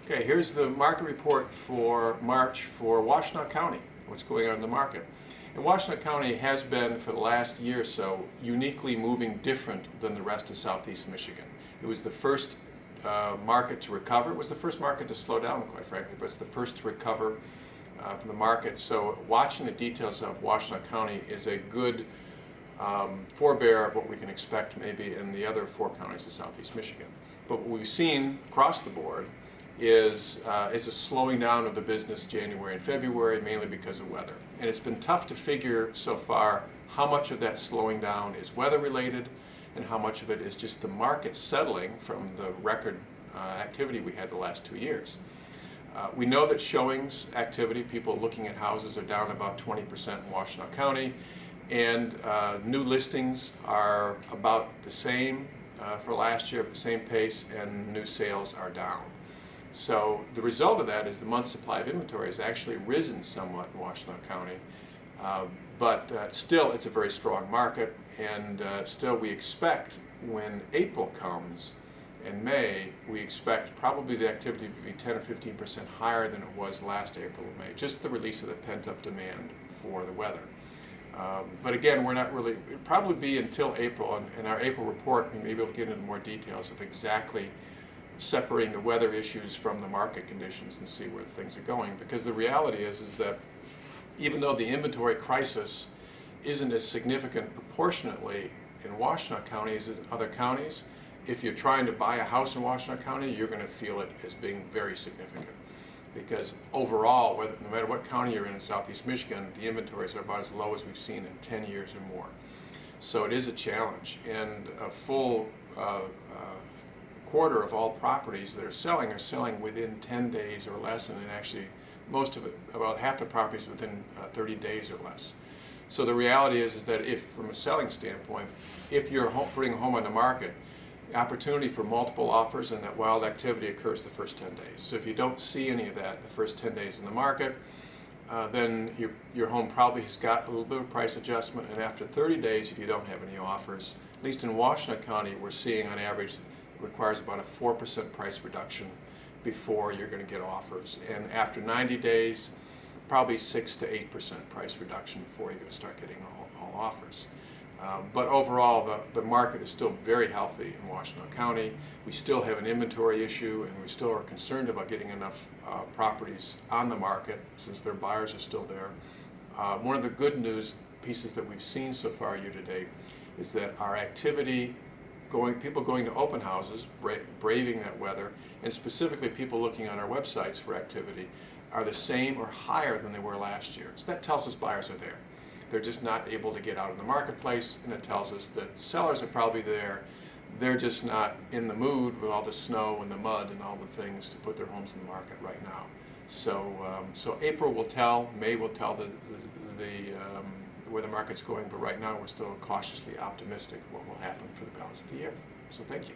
Okay, here's the market report for March for Washtenaw County, what's going on in the market. And Washtenaw County has been, for the last year or so, uniquely moving different than the rest of southeast Michigan. It was the first market to recover. It was the first market to slow down, quite frankly, but it's the first to recover from the market. So watching the details of Washtenaw County is a good forebear of what we can expect maybe in the other 4 counties of southeast Michigan. But what we've seen across the board is a slowing down of the business January and February, mainly because of weather. And it's been tough to figure so far how much of that slowing down is weather related and how much of it is just the market settling from the record activity we had the last 2 years. We know that showings activity, people looking at houses, are down about 20% in Washtenaw County, and new listings are about the same for last year at the same pace, and new sales are down. So the result of that is the month's supply of inventory has actually risen somewhat in Washtenaw County, but still it's a very strong market, and still we expect when April comes and May, we expect probably the activity to be 10 or 15% higher than it was last April and May, just the release of the pent-up demand for the weather. But again, we're not really, it'll probably be until April, and in our April report we may be able to get into more details of exactly separating the weather issues from the market conditions and see where things are going. Because the reality is that even though the inventory crisis isn't as significant proportionately in Washtenaw County as in other counties, if you're trying to buy a house in Washtenaw County, you're going to feel it as being very significant. Because overall, no matter what county you're in southeast Michigan, the inventories are about as low as we've seen in 10 years or more. So it is a challenge, and a full quarter of all properties that are selling within 10 days or less, and then actually most of it, about half the properties within 30 days or less. So the reality is that if, from a selling standpoint, if you're putting a home on the market, the opportunity for multiple offers and that wild activity occurs the first 10 days. So if you don't see any of that the first 10 days in the market, then your home probably has got a little bit of price adjustment, and after 30 days, if you don't have any offers, at least in Washtenaw County, we're seeing on average requires about a 4% price reduction before you're going to get offers. And after 90 days, probably 6 to 8% price reduction before you're going to start getting all offers. But overall, the market is still very healthy in Washtenaw County. We still have an inventory issue, and we still are concerned about getting enough properties on the market since their buyers are still there. One of the good news pieces that we've seen so far year to date is that our activity, people going to open houses, braving that weather, and specifically people looking on our websites for activity, are the same or higher than they were last year. So that tells us buyers are there. They're just not able to get out in the marketplace, and it tells us that sellers are probably there. They're just not in the mood with all the snow and the mud and all the things to put their homes in the market right now. So April will tell, May will tell where the market's going, but right now we're still cautiously optimistic what will happen for the balance of the year. So thank you.